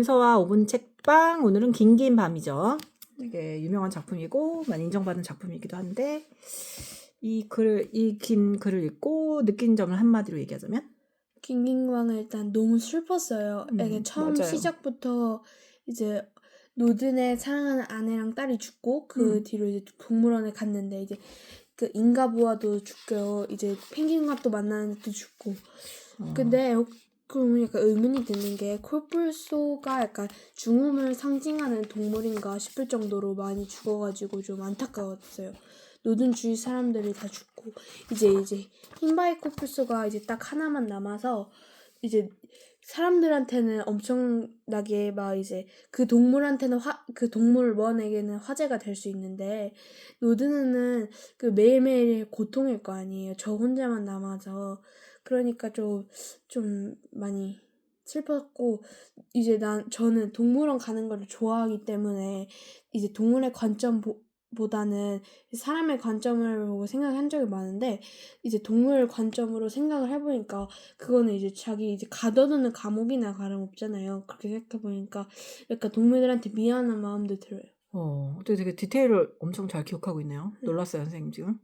민서와 5분 책방. 오늘은 긴긴 밤이죠. 되게 유명한 작품이고 많이 인정받은 작품이기도 한데 이 긴 글을 읽고 느낀 점을 한마디로 얘기하자면 긴긴광은 일단 너무 슬펐어요. 이게 처음 맞아요. 시작부터 이제 노든의 사랑하는 아내랑 딸이 죽고 그 뒤로 이제 동물원에 갔는데 이제 그 인가부와도 죽고 이제 펭귄과 또 만나는데 또 죽고. 근데 그럼 약간 의문이 드는 게 콜뿔소가 약간 죽음을 상징하는 동물인가 싶을 정도로 많이 죽어가지고 좀 안타까웠어요. 노든 주위 사람들이 다 죽고 이제 흰바이 콜뿔소가 이제 딱 하나만 남아서 이제 사람들한테는 엄청나게 막 이제 그 동물한테는 그 동물원에게는 화제가 될 수 있는데 노드는 그 매일매일 고통일 거 아니에요. 저 혼자만 남아서. 그러니까 좀 많이 슬펐고 이제 저는 동물원 가는 걸 좋아하기 때문에 이제 동물의 관점보다는 사람의 관점을 보고 생각한 적이 많은데 이제 동물 관점으로 생각을 해보니까 그거는 이제 자기 이제 가둬두는 감옥이나 다름없잖아요. 그렇게 생각해보니까 약간 동물들한테 미안한 마음도 들어요. 어떻게 되게 디테일을 엄청 잘 기억하고 있네요. 놀랐어요, 선생님 지금.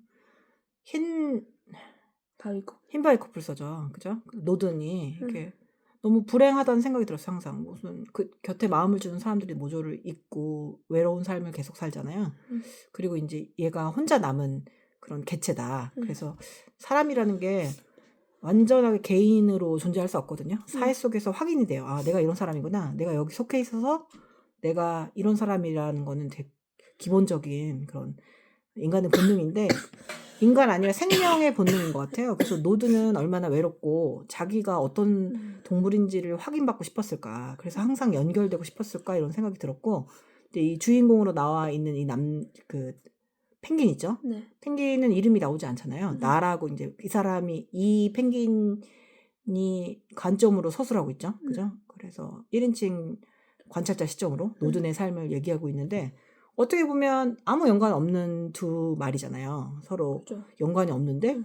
흰바이 커플서죠, 그죠? 노든이 이렇게 너무 불행하다는 생각이 들었어요. 항상 무슨 그 곁에 마음을 주는 사람들이 모조를 잊고 외로운 삶을 계속 살잖아요. 그리고 이제 얘가 혼자 남은 그런 개체다. 그래서 사람이라는 게 완전하게 개인으로 존재할 수 없거든요. 사회 속에서 확인이 돼요. 아, 내가 이런 사람이구나. 내가 여기 속해 있어서 내가 이런 사람이라는 거는 되게 기본적인 그런 인간의 본능인데 인간 아니라 생명의 본능인 것 같아요. 그래서 노드는 얼마나 외롭고 자기가 어떤 동물인지를 확인받고 싶었을까. 그래서 항상 연결되고 싶었을까 이런 생각이 들었고, 근데 이 주인공으로 나와 있는 이 펭귄 있죠? 네. 펭귄은 이름이 나오지 않잖아요. 나라고 이제 이 사람이 이 펭귄이 관점으로 서술하고 있죠. 그죠? 그래서 1인칭 관찰자 시점으로 노든의 삶을 얘기하고 있는데 어떻게 보면 아무 연관 없는 두 말이잖아요. 서로 그렇죠. 연관이 없는데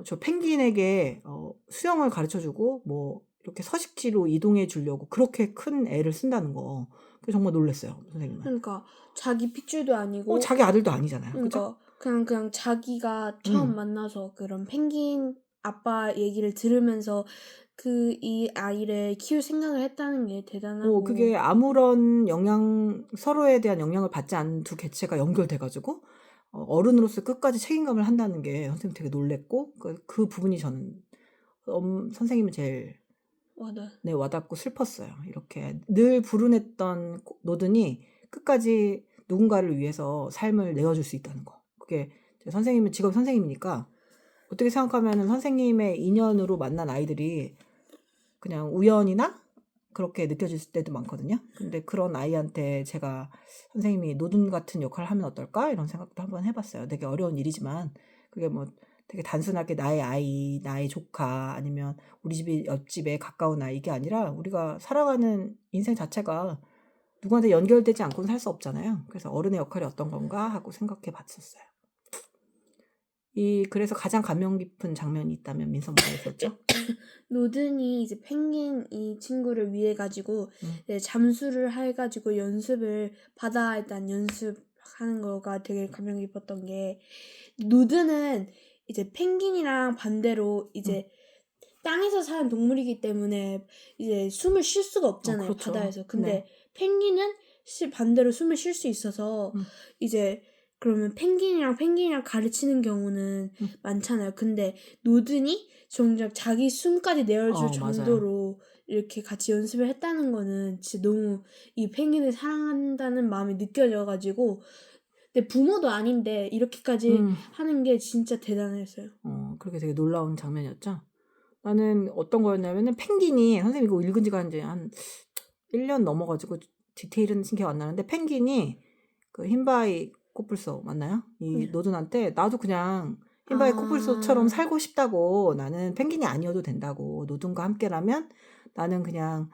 저 펭귄에게 수영을 가르쳐주고 뭐 이렇게 서식지로 이동해 주려고 그렇게 큰 애를 쓴다는 거. 그게 정말 놀랐어요, 선생님은. 그러니까 자기 핏줄도 아니고 자기 아들도 아니잖아요. 그죠? 그러니까 그냥 자기가 처음 만나서 그런 펭귄 아빠 얘기를 들으면서 이 아이를 키울 생각을 했다는 게 대단하고. 그게 아무런 서로에 대한 영향을 받지 않는 두 개체가 연결돼가지고 어른으로서 끝까지 책임감을 한다는 게 선생님 되게 놀랬고 그 부분이 저는 선생님은 제일 와닿고 슬펐어요. 이렇게 늘 불운했던 노든이 끝까지 누군가를 위해서 삶을 내어줄 수 있다는 거. 그게 선생님은 직업 선생님이니까 어떻게 생각하면 선생님의 인연으로 만난 아이들이 그냥 우연이나 그렇게 느껴질 때도 많거든요. 근데 그런 아이한테 제가 선생님이 노든 같은 역할을 하면 어떨까? 이런 생각도 한번 해봤어요. 되게 어려운 일이지만 그게 뭐 되게 단순하게 나의 아이, 나의 조카 아니면 우리 집이 옆집에 가까운 아이 이게 아니라 우리가 살아가는 인생 자체가 누구한테 연결되지 않고는 살 수 없잖아요. 그래서 어른의 역할이 어떤 건가 하고 생각해 봤었어요. 그래서 가장 감명 깊은 장면이 있다면 민서 뭐가 있었죠? 노든이 이제 펭귄 이 친구를 위해 가지고 잠수를 해가지고 연습을 일단 연습하는 거가 되게 감명 깊었던 게 노든은 이제 펭귄이랑 반대로 이제 땅에서 사는 동물이기 때문에 이제 숨을 쉴 수가 없잖아요. 그렇죠. 바다에서. 근데 펭귄은 반대로 숨을 쉴 수 있어서 이제 그러면 펭귄이랑 가르치는 경우는 많잖아요. 근데 노든이 정작 자기 숨까지 내어줄 정도로 맞아요. 이렇게 같이 연습을 했다는 거는 진짜 너무 이 펭귄을 사랑한다는 마음이 느껴져가지고 근데 부모도 아닌데 이렇게까지 하는 게 진짜 대단했어요. 그렇게 되게 놀라운 장면이었죠. 나는 어떤 거였냐면은 펭귄이 선생님 이거 읽은 지가 이제 한 1년 넘어가지고 디테일은 기억 안 나는데 펭귄이 그 흰바이 코뿔소 맞나요? 이 노든한테 나도 그냥 흰바이 코뿔소처럼 살고 싶다고 나는 펭귄이 아니어도 된다고 노든과 함께라면 나는 그냥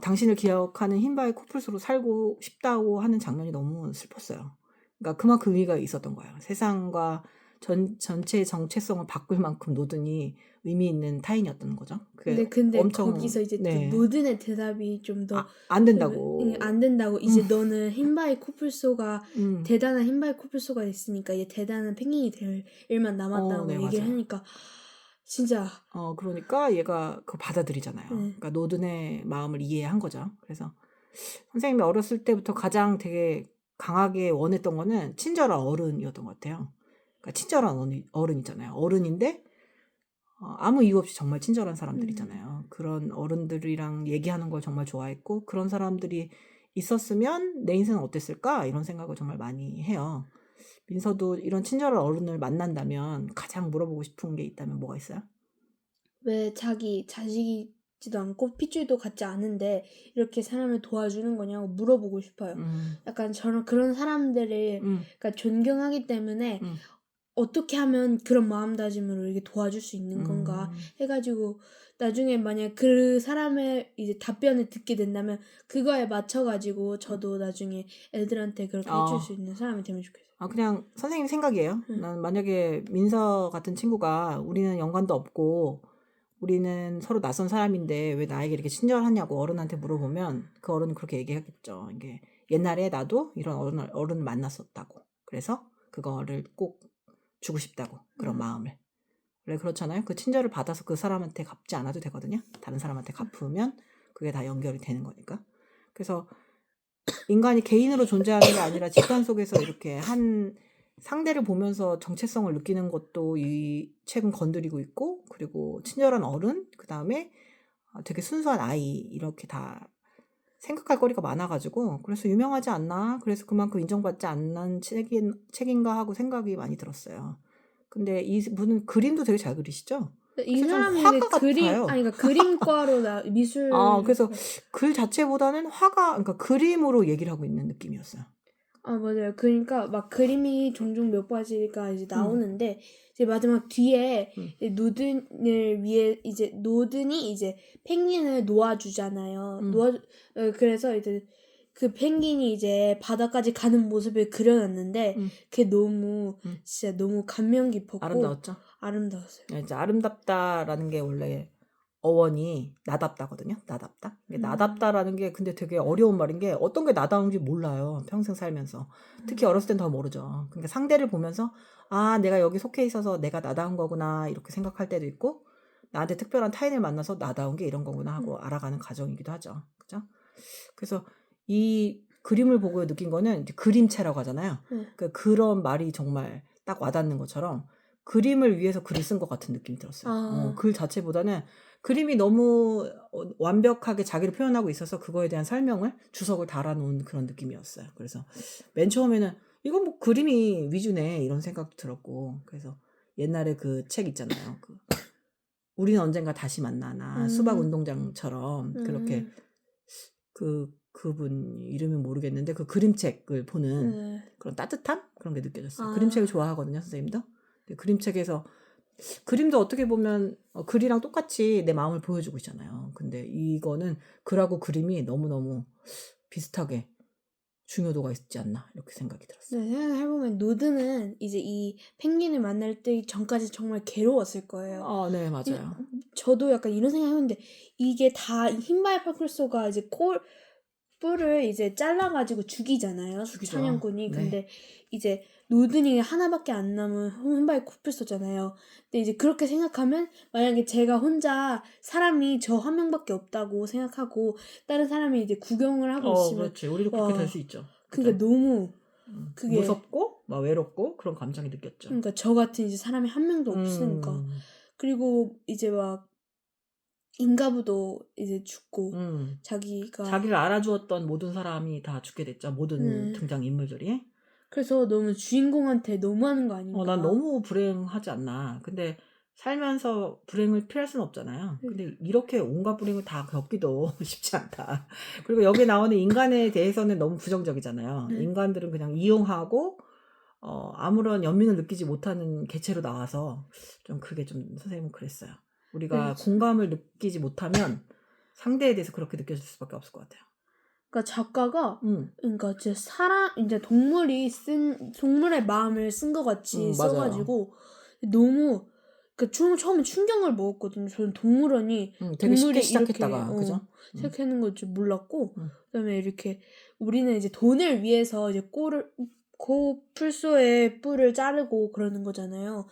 당신을 기억하는 흰바이 코뿔소로 살고 싶다고 하는 장면이 너무 슬펐어요. 그러니까 그만큼 의미가 있었던 거예요. 세상과 전체의 정체성을 바꿀 만큼 노든이 의미 있는 타인이었던 거죠. 근데 엄청 거기서 이제 또 네. 노든의 대답이 좀 더 안 된다고. 안 된다고. 이제 너는 흰바이 코뿔소가 음. 대단한 흰바이 코뿔소가 됐으니까 이제 대단한 펭귄이 될 일만 남았다고 네, 얘기를 맞아요. 하니까 진짜 그러니까 얘가 그거 받아들이잖아요. 그러니까 노든의 마음을 이해한 거죠. 그래서 선생님이 어렸을 때부터 가장 되게 강하게 원했던 거는 친절한 어른이었던 것 같아요. 그러니까 친절한 어른이잖아요. 어른인데 아무 이유 없이 정말 친절한 사람들이잖아요. 그런 어른들이랑 얘기하는 걸 정말 좋아했고 그런 사람들이 있었으면 내 인생은 어땠을까? 이런 생각을 정말 많이 해요. 민서도 이런 친절한 어른을 만난다면 가장 물어보고 싶은 게 있다면 뭐가 있어요? 왜 자기 자식이지도 않고 핏줄도 같지 않은데 이렇게 사람을 도와주는 거냐고 물어보고 싶어요. 약간 저는 그런 사람들을 그러니까 존경하기 때문에 어떻게 하면 그런 마음다짐으로 이렇게 도와줄 수 있는 건가 해가지고 나중에 만약 그 사람의 이제 답변을 듣게 된다면 그거에 맞춰가지고 저도 나중에 애들한테 그렇게 해줄 수 있는 사람이 되면 좋겠어요. 그냥 선생님 생각이에요. 난 만약에 민서 같은 친구가 우리는 연관도 없고 우리는 서로 낯선 사람인데 왜 나에게 이렇게 친절하냐고 어른한테 물어보면 그 어른은 그렇게 얘기하겠죠. 이게 옛날에 나도 이런 어른을 만났었다고. 그래서 그거를 꼭 주고 싶다고. 그런 마음을. 원래 그렇잖아요. 그 친절을 받아서 그 사람한테 갚지 않아도 되거든요. 다른 사람한테 갚으면 그게 다 연결이 되는 거니까. 그래서 인간이 개인으로 존재하는 게 아니라 집단 속에서 이렇게 한 상대를 보면서 정체성을 느끼는 것도 이 책은 건드리고 있고, 그리고 친절한 어른, 그 다음에 되게 순수한 아이, 이렇게 다 생각할 거리가 많아가지고, 그래서 유명하지 않나? 그래서 그만큼 인정받지 않는 책인가 하고 생각이 많이 들었어요. 근데 이분은 그림도 되게 잘 그리시죠? 이 사람이 화가 그림, 같아요. 그러니까 그림과로 미술. 그래서 글 자체보다는 그러니까 그림으로 얘기를 하고 있는 느낌이었어요. 맞아요. 그러니까 막 그림이 종종 몇 가지가 이제 나오는데 이제 마지막 뒤에 이제 노든을 위해 이제 노든이 이제 펭귄을 놓아주잖아요. 그래서 이제 그 펭귄이 이제 바다까지 가는 모습을 그려놨는데 그게 너무 진짜 너무 감명 깊었고 아름다웠죠? 아름다웠어요. 네, 이제 아름답다라는 게 원래 어원이 나답다거든요. 나답다. 나답다라는 게 근데 되게 어려운 말인 게 어떤 게 나다운지 몰라요. 평생 살면서. 특히 어렸을 땐 더 모르죠. 그러니까 상대를 보면서 내가 여기 속해 있어서 내가 나다운 거구나 이렇게 생각할 때도 있고 나한테 특별한 타인을 만나서 나다운 게 이런 거구나 하고 알아가는 과정이기도 하죠. 그죠? 그래서 이 그림을 보고 느낀 거는 이제 그림체라고 하잖아요. 그러니까 그런 말이 정말 딱 와닿는 것처럼 그림을 위해서 글을 쓴 것 같은 느낌이 들었어요. 글 자체보다는 그림이 너무 완벽하게 자기를 표현하고 있어서 그거에 대한 설명을 주석을 달아놓은 그런 느낌이었어요. 그래서 맨 처음에는 이건 뭐 그림이 위주네 이런 생각도 들었고 그래서 옛날에 그 책 있잖아요. 우리는 언젠가 다시 만나나 수박 운동장처럼 그렇게 그분 이름이 모르겠는데 그 그림책을 보는 그런 따뜻함 그런 게 느껴졌어요. 그림책을 좋아하거든요, 선생님도. 그림책에서 그림도 어떻게 보면 글이랑 똑같이 내 마음을 보여주고 있잖아요. 근데 이거는 글하고 그림이 너무너무 비슷하게 중요도가 있지 않나 이렇게 생각이 들었어요. 네, 생각해보면 노드는 이제 이 펭귄을 만날 때 전까지 정말 괴로웠을 거예요. 네, 맞아요. 저도 약간 이런 생각했는데 이게 다 흰바이 파클소가 이제 뿔을 이제 잘라가지고 죽이잖아요. 죽이죠. 사냥꾼이. 네. 근데 이제 노든이 하나밖에 안 남은 흰바이 코뿔소잖아요. 근데 이제 그렇게 생각하면 만약에 제가 혼자 사람이 저 한 명밖에 없다고 생각하고 다른 사람이 이제 구경을 하고 있으면 그렇지. 우리도 그렇게 될 수 있죠. 그러니까 너무 그게 무섭고 막 외롭고 그런 감정이 느꼈죠. 그러니까 저 같은 이제 사람이 한 명도 없으니까. 그리고 이제 막 인가부도 이제 죽고 자기를 알아주었던 모든 사람이 다 죽게 됐죠. 모든 등장 인물들이. 그래서 너무 주인공한테 너무하는 거 아닌가. 난 너무 불행하지 않나. 근데 살면서 불행을 피할 수는 없잖아요. 근데 이렇게 온갖 불행을 다 겪기도 쉽지 않다. 그리고 여기 나오는 인간에 대해서는 너무 부정적이잖아요. 인간들은 그냥 이용하고 아무런 연민을 느끼지 못하는 개체로 나와서 좀 그게 좀 선생님은 그랬어요. 우리가 공감을 느끼지 못하면 상대에 대해서 그렇게 느껴질 수밖에 없을 것 같아요. 그러니까 작가가 음. 그러니까 진짜 이제 동물의 마음을 쓴 것 같이 맞아요. 써가지고 너무 처음에 충격을 먹었거든요. 저는 동물원이 되게 쉽게 동물이 이렇게 시작했다가 그죠? 시작하는 걸 줄 몰랐고 음. 그다음에 이렇게 우리는 이제 돈을 위해서 이제 풀소의 뿔을 자르고 그러는 거잖아요.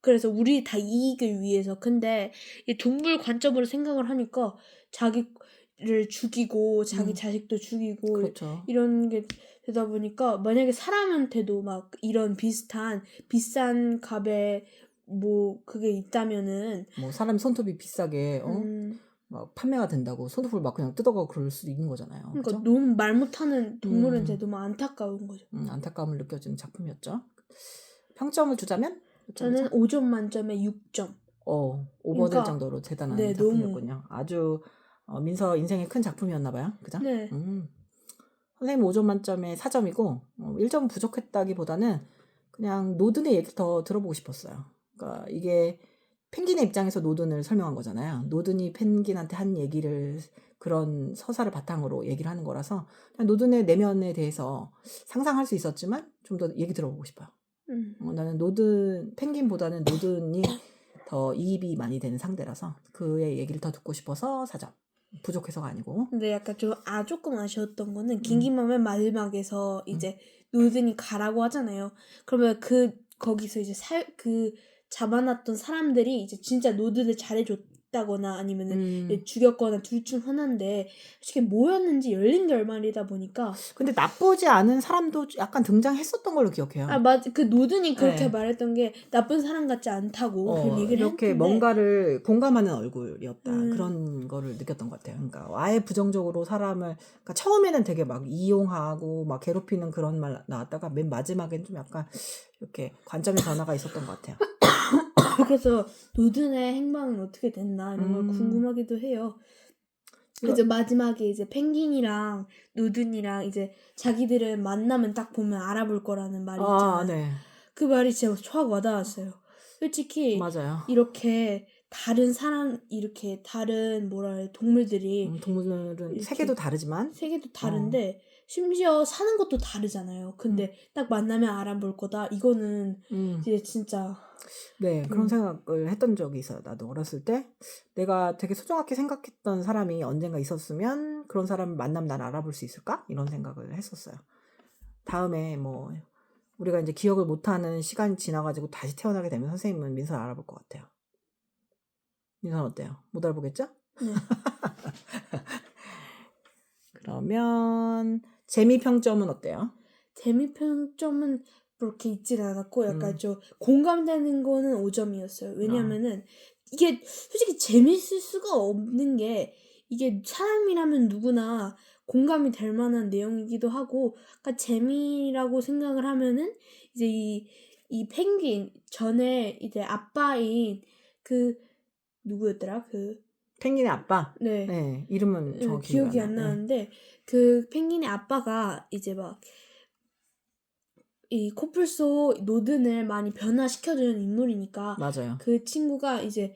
그래서 우리 다 이익을 위해서. 근데 이 동물 관점으로 생각을 하니까 자기를 죽이고 자기 자식도 죽이고 그렇죠. 이런 게 되다 보니까 만약에 사람한테도 막 이런 비슷한 비싼 값의 뭐 그게 있다면은 뭐 사람이 손톱이 비싸게 막 판매가 된다고 손톱을 막 그냥 뜯어가고 그럴 수도 있는 거잖아요. 그러니까 그죠? 너무 말 못하는 동물은 이제 너무 안타까운 거죠. 안타까움을 느껴지는 작품이었죠. 평점을 주자면 몇 점이죠? 저는 5점 만점에 6점. 오버될 그러니까 정도로 대단한 네, 작품이었군요. 아주 민서 인생의 큰 작품이었나 봐요. 그죠? 네. 선생님 5점 만점에 4점이고 1점 부족했다기보다는 그냥 노든의 얘기를 더 들어보고 싶었어요. 그러니까 이게 펭귄의 입장에서 노든을 설명한 거잖아요. 노든이 펭귄한테 한 얘기를 그런 서사를 바탕으로 얘기를 하는 거라서 그냥 노든의 내면에 대해서 상상할 수 있었지만 좀 더 얘기 들어보고 싶어요. 나는 펭귄보다는 노든이 더 이입이 많이 되는 상대라서 그의 얘기를 더 듣고 싶어서 4점. 부족해서가 아니고. 근데 약간 조금 아쉬웠던 거는 긴기맘의 마지막에서 이제 노든이 가라고 하잖아요. 그러면 거기서 이제 잡아놨던 사람들이 이제 진짜 노든을 잘해줬다거나 아니면은 죽였거나 둘 중 하나인데 솔직히 뭐였는지 열린 결말이다 보니까. 근데 나쁘지 않은 사람도 약간 등장했었던 걸로 기억해요. 맞아. 노든이 그렇게 네. 말했던 게 나쁜 사람 같지 않다고 그런 얘기를 이렇게 했는데 뭔가를 공감하는 얼굴이었다. 그런 거를 느꼈던 것 같아요. 그러니까 아예 부정적으로 사람을 그러니까 처음에는 되게 막 이용하고 막 괴롭히는 그런 말 나왔다가 맨 마지막엔 좀 약간 이렇게 관점의 변화가 있었던 것 같아요. 그래서 노든의 행방은 어떻게 됐나 이런 걸 궁금하기도 해요. 이제 마지막에 이제 펭귄이랑 노든이랑 이제 자기들을 만나면 딱 보면 알아볼 거라는 말이 있잖아요. 네. 그 말이 진짜 확 와닿았어요. 솔직히 맞아요. 이렇게 다른 동물들이 동물은 세계도 다르지만 세계도 다른데 심지어 사는 것도 다르잖아요. 근데 딱 만나면 알아볼 거다. 이거는 이제 진짜 네, 그런 생각을 했던 적이 있어요. 나도 어렸을 때 내가 되게 소중하게 생각했던 사람이 언젠가 있었으면 그런 사람을 만나면 난 알아볼 수 있을까? 이런 생각을 했었어요. 다음에 뭐 우리가 이제 기억을 못하는 시간이 지나가지고 다시 태어나게 되면 선생님은 민서를 알아볼 것 같아요. 민서는 어때요? 못 알아보겠죠? 네. 그러면 재미 평점은 어때요? 재미 평점은 그렇게 있진 않았고 약간 좀 공감되는 거는 5점이었어요. 왜냐면은 이게 솔직히 재밌을 수가 없는 게 이게 사람이라면 누구나 공감이 될 만한 내용이기도 하고 그러니까 재미라고 생각을 하면은 이제 이 펭귄 전에 이제 아빠인 누구였더라? 펭귄의 아빠? 네. 이름은 정확히 기억이 안 나는데 펭귄의 아빠가 이제 막 이 코뿔소 노든을 많이 변화시켜주는 인물이니까 맞아요. 그 친구가 이제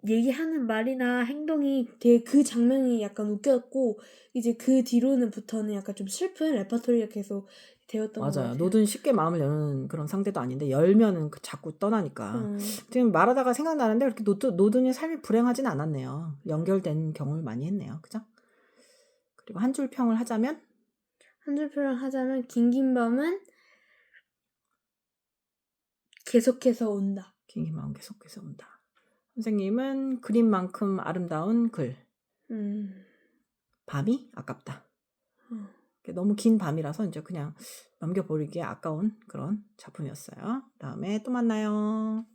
얘기하는 말이나 행동이 되게 그 장면이 약간 웃겼고 이제 그 뒤로는부터는 약간 좀 슬픈 레퍼토리가 계속 되었던 것 맞아요. 같아요. 노든 쉽게 마음을 여는 그런 상대도 아닌데 열면은 자꾸 떠나니까. 지금 말하다가 생각나는데 그렇게 노든의 삶이 불행하진 않았네요. 연결된 경험을 많이 했네요. 그죠? 그리고 한 줄 평을 하자면? 한 줄 평을 하자면 긴긴밤은 계속해서 온다. 긴긴밤은 계속해서 온다. 선생님은 그림만큼 아름다운 글. 밤이 아깝다. 너무 긴 밤이라서 이제 그냥 넘겨버리기에 아까운 그런 작품이었어요. 다음에 또 만나요.